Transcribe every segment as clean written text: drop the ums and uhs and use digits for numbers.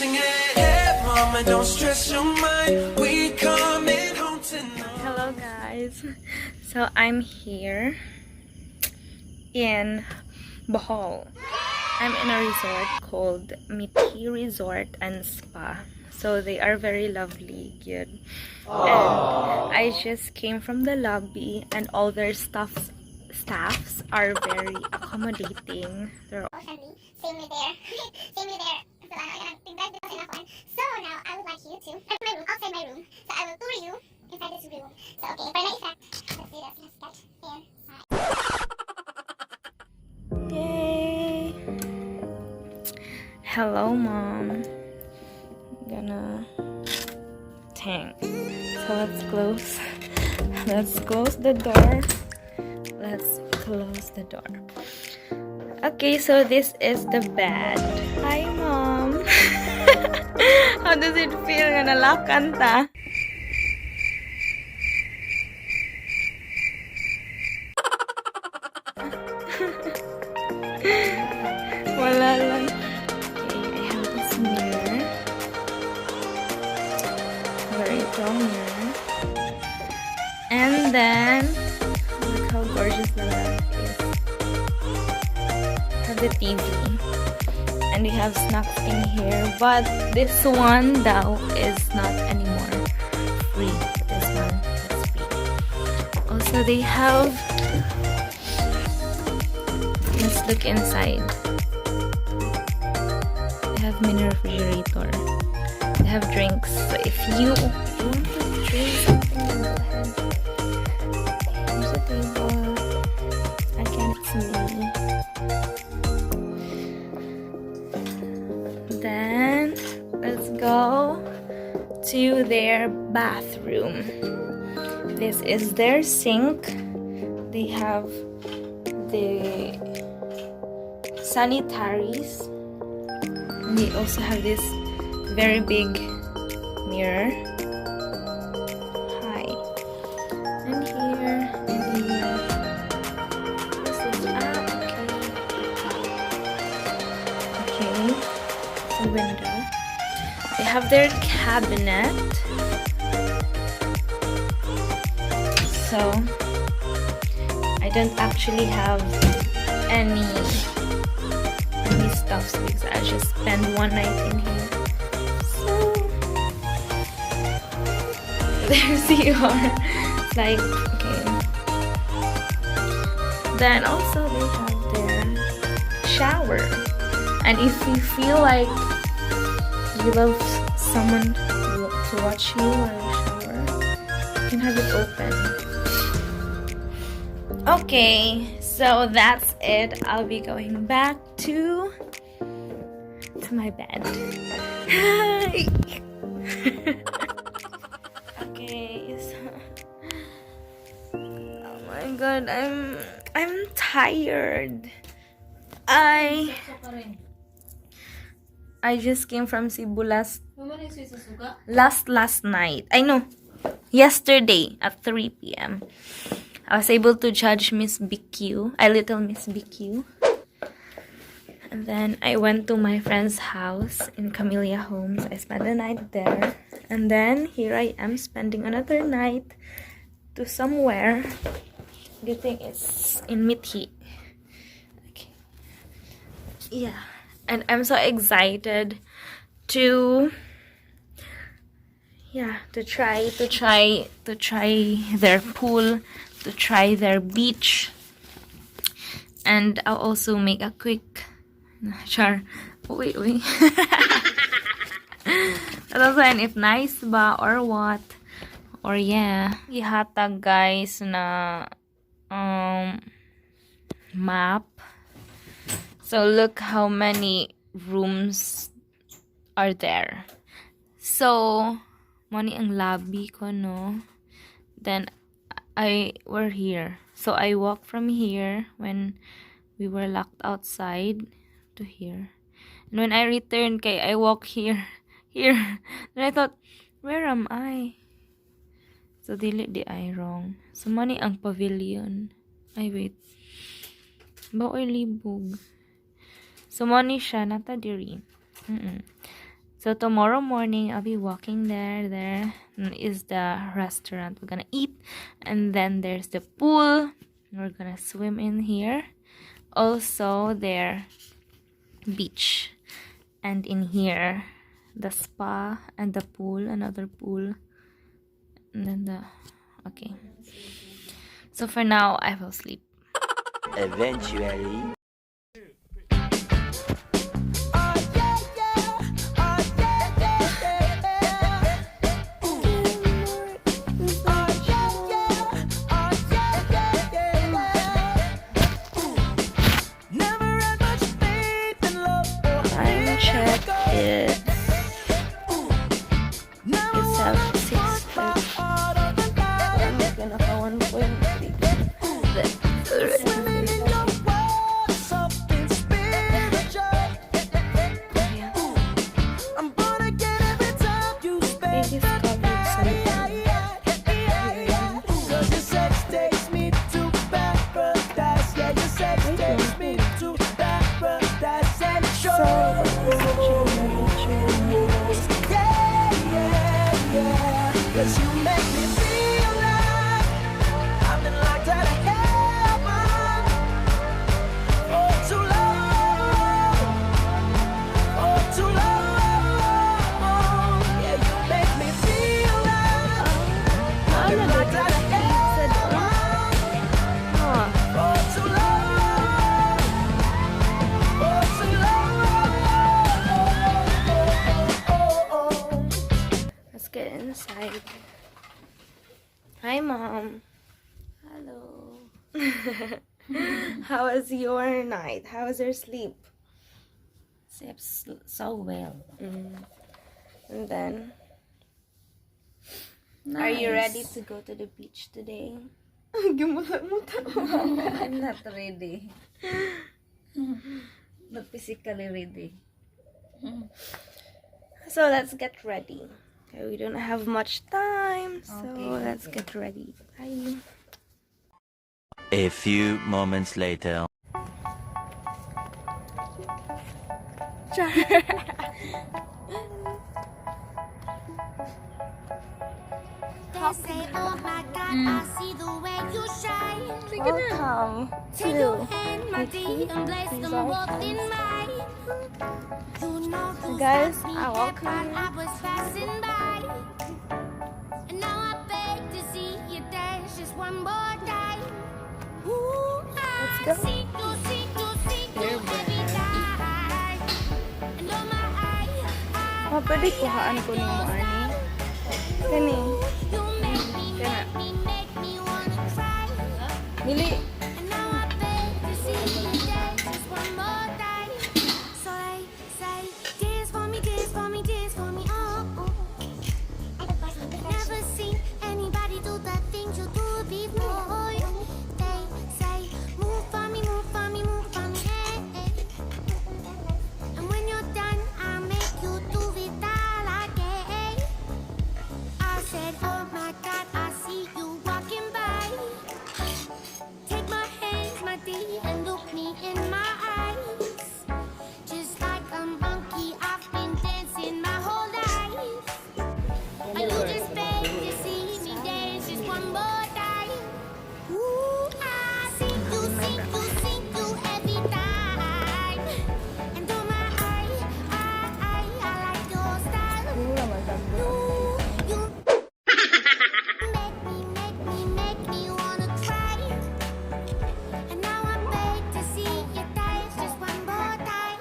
singing, hey mama, don't stress your mind. We coming home tonight. Hello guys. So I'm here in Bohol. I'm in a resort called Mithi Resort and Spa. So they are very lovely, good. And I just came from the lobby and all their staffs are very accommodating. They're friendly. Same with there. Same with there. So now I would like you to my room, outside my room. So I will tour you inside this room. So okay, for my effect, let's do this. Let's get inside. Yay! Hello, Mom. Gonna tank. So let's close. Let's close the door. Let's close the door. Okay, so this is the bed. Hi, Mom. How does it feel? Nalakan ta? Wala lang. Okay, I have this mirror. Very tall mirror. And then, look how gorgeous the lamp is. Have the TV. And we have snacks in here. But this one, though, is not anymore free. This one is free. Also, they have... Let's look inside. They have mini refrigerator. They have drinks. So if you want to drink something, then go ahead. Here's a table. I can't see. Then let's go to their bathroom. This is their sink. They have the sanitaries. And they also have this very big mirror. Hi. And here, and here. This is okay. A window. They have their cabinet. So I don't actually have any stuffs because I just spent one night in here. So there's your like okay. Then also they have their shower. And if you feel like you love someone to watch you while you shower, you can have it open. Okay, so that's it. I'll be going back to my bed. Okay, so oh my god, I'm tired. I just came from Cebu last night. I know. Yesterday at 3 p.m. I was able to judge Miss BQ, Little Miss BQ. And then I went to my friend's house in Camellia Homes. I spent the night there. And then here I am spending another night to somewhere. Good thing it's in Mithi. Okay. Yeah. And I'm so excited to try their pool, to try their beach, and I'll also make a quick wait Tatasayan if nice ba or what, or yeah, ihatag guys na map. So look how many rooms are there. So money ang lobby ko, no? Then we're here. So I walked from here when we were locked outside to here. And when I returned, I walk here. Then I thought, where am I? So dili di I wrong. So money ang pavilion. Ay wait. Baoy libog. So money siya nata diri. So tomorrow morning I'll be walking there. There is the restaurant we're gonna eat, and then there's the pool. We're gonna swim in here. Also there beach, and in here the spa and the pool, another pool, and then the okay. So for now I will sleep. Eventually. Time check is 6:30. I'm gonna go 1.3. Cause you make me feel like I've been locked out of heaven for too long, for too long. Yeah, you make me feel like I've been locked out of heaven for too long, for too long. Let's get inside. Hi, Mom. Hello. How was your night? How was your sleep? Slept so well. And then, Nice. are you ready to go to the beach today? I'm not ready. Not physically ready. So let's get ready. Okay, we don't have much time, so Okay, let's get ready. Bye. A few moments later. They say, oh my God, I see the way you shine. Welcome Take your to hand, my dear, and place them both in mine. You know you Guys, stopped me I dead welcome while you. I was passing by. And now I beg to see you dance just one more time. Ooh, I go. see you, see you, see you every time. And oh my Oh, pwede kuhaan ko ni mo, Arnie. Kani. you make me, Kana. make me wanna try. Dili. And now I beg to see you dance just one more time. So they say, dance for me, dance for me, dance for me, oh, oh. I've never seen anybody do the things you do before. They say, move for me, move for me, move for me, eh, eh. And when you're done, I'll make you do it all again. I said, oh my God, I see you walking by. Take my hands, my dear, and look me in my eyes. Just like a monkey, I've been dancing my whole life. Are you just beg to see me dance just one more time? Ooh, I see you, see you, see you every time. And oh my, I like your style. You make me wanna cry. And now I beg to see you dance just one more time.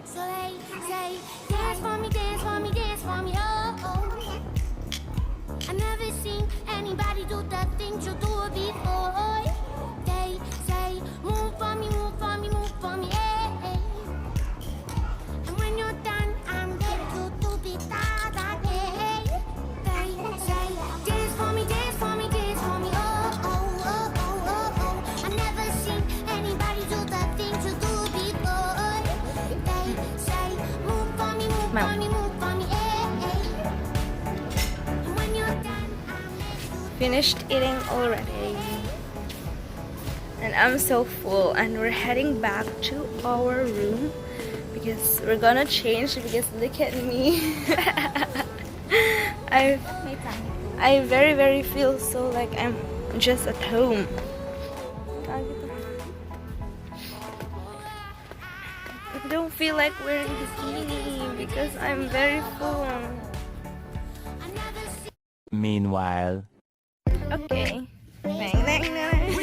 So they say, dance for me, dance for me, dance for me, oh, oh. I never seen anybody do the things you do before. They say, move for me, move for me, move for me, eh, eh. And when you're done, I'm ready to do it all again. They say, dance for me, dance for me, dance for me, oh, oh, oh, oh, oh, oh. I never seen anybody do the things you do before. They say, move for me, move for me, move for me, eh, eh. And when you're done, I'll make you Finished eating already. And I'm so full, and we're heading back to our room because we're gonna change because look at me. I very feel so like I'm just at home. I don't feel like wearing bikini because I'm very full. Meanwhile. Okay. Bang, bang, bang.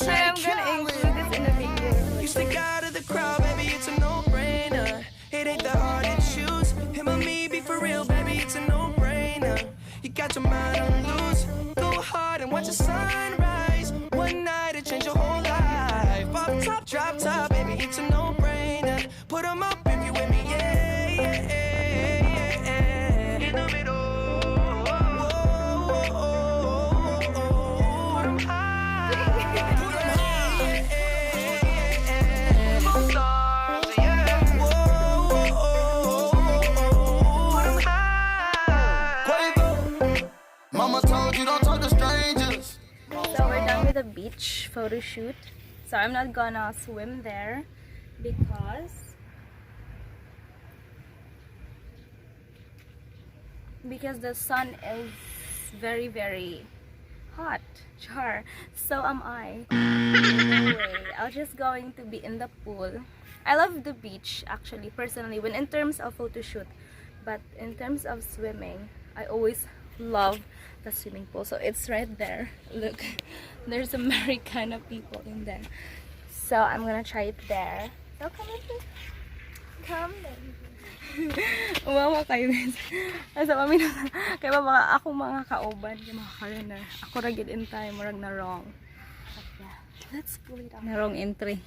I'm gonna include this in the video. You stick out of the crowd, baby, it's a no-brainer. It ain't that hard to choose. Him or me, be for real, baby, it's a no-brainer. You got your mind on loose. Go hard and watch the sunrise. One night it change your whole life. Off top, drop top, baby, it's a no-brainer. Put 'em up if you with me, yeah, yeah, yeah, yeah. In the middle. Put 'em high. Put 'em high. Both stars, yeah. Put 'em high. Mama told you don't talk to strangers. So we're done with the beach photo shoot. So I'm not gonna swim there because the sun is very hot. Char. So am I. No way. I'm just going to be in the pool. I love the beach actually, personally, when in terms of photo shoot. But in terms of swimming, I always love the swimming pool. So it's right there. Look, there's Americana people in there. So I'm gonna try it there. So come with me. Come then. Umawa kayo guys. Asa kami na. Kaya ba mga ako mga kauban, yung mga foreigner. Ako ra gid in time, murag na wrong. But yeah, let's pull it out. Na wrong entry.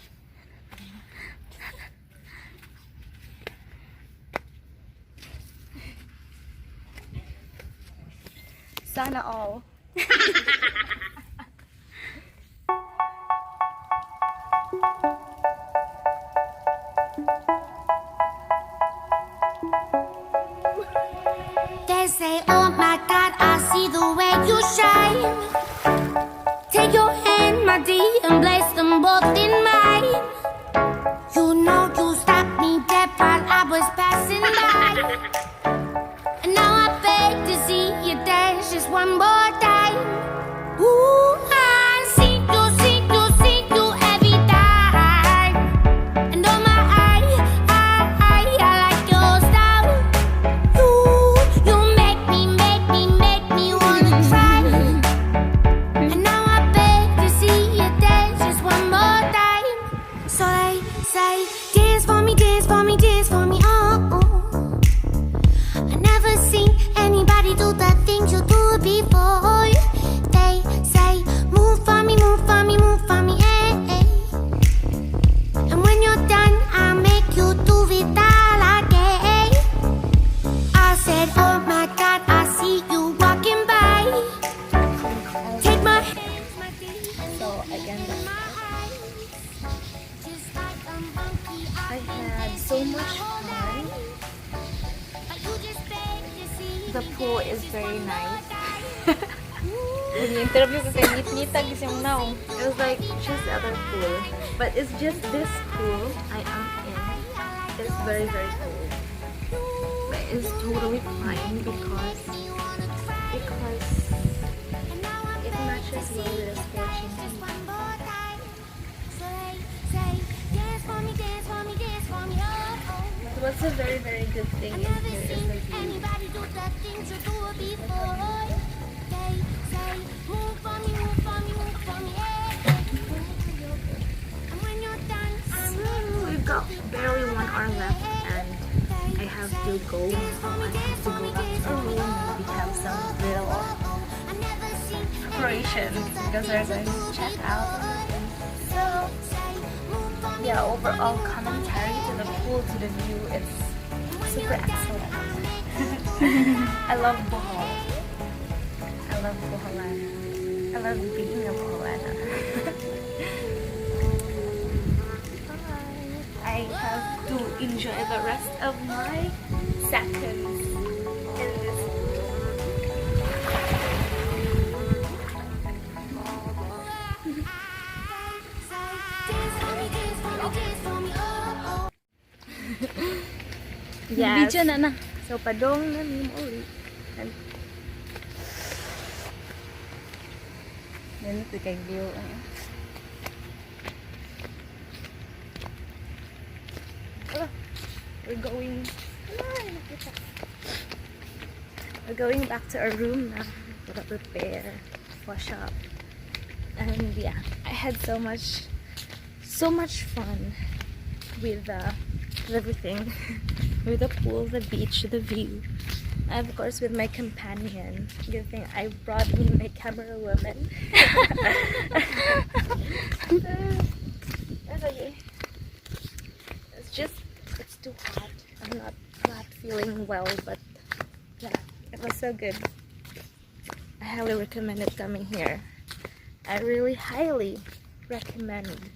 Sana all. They say, oh my God, I see the way you shine. Take your hand, my dear, and place them both in mine. You know you stopped me dead while I was passing by. And now I beg to see you dance just one more time. Ooh, I see you every time. And oh my, I like your style. You make me wanna try. And now I beg to see you dance just one more time. So they say, dance for me, oh, oh. I never seen anybody do the things you do before. They say, move for me, eh, eh. And when you're done, I'll make you do it all again. I said, oh my God, I see you walking by. Take my hands, my feet, and So again, just like a monkey, I had so much fun. The pool is very nice. Nag-interview ko kay Nit-Nitag isang now. It was like just other pool, but it's just this pool I am in. It's very cool, but it's totally fine because it matches well with the scorching heat. But what's a very good thing in here is the view. We've got barely 1 hour left and I have to go. I have to go back to the room. We have some little preparations because we're going to check out. So yeah, overall commentary to the pool, to the view, it's super excellent. I love Bohol. I love Boholan. I love being a Boholana. I have to enjoy the rest of my seconds in this pool. Yes. Video na na. So, padong na ni mo ulit. Yan ito kay view. We're going back to our room now. Gotta prepare, wash up. And yeah, I had so much fun with everything. With the pool, the beach, the view. And of course with my companion. Good thing I brought me my camera woman. That's okay. It's too hot. I'm not feeling well, but yeah, it was so good. I highly recommend it coming here. I really highly recommend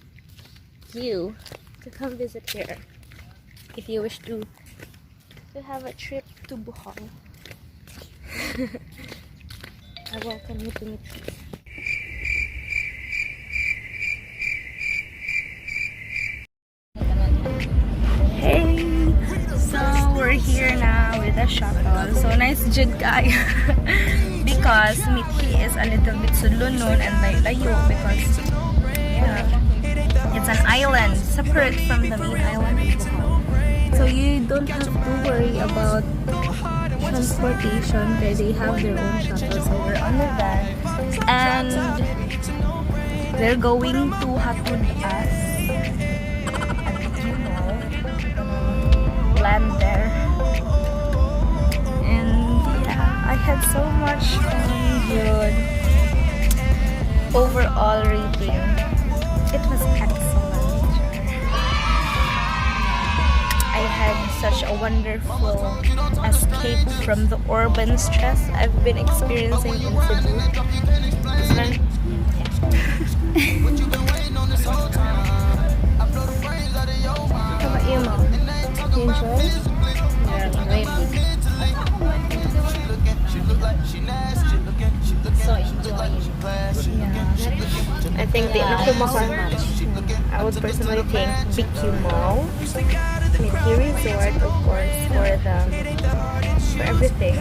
you to come visit here if you wish to have a trip to Bohol. I welcome you to Mithi. Hey, so we're here now with a shuttle. So nice jud guy. Because Mithi is a little bit sulunon and layo because yeah, it's an island separate from the main island of Bohol. So you don't have to worry about transportation because they have their own shuttle. So we're on the van and they're going to Hatud us. Land there, and yeah, I had so much fun. Good overall rating, it was excellent. I had such a wonderful escape from the urban stress I've been experiencing in Cebu. How about you, Mom? You enjoy? Yeah, really. So enjoying. Yeah. I think the I would personally think Beachin Mall, Mithi Resort, of course, for everything.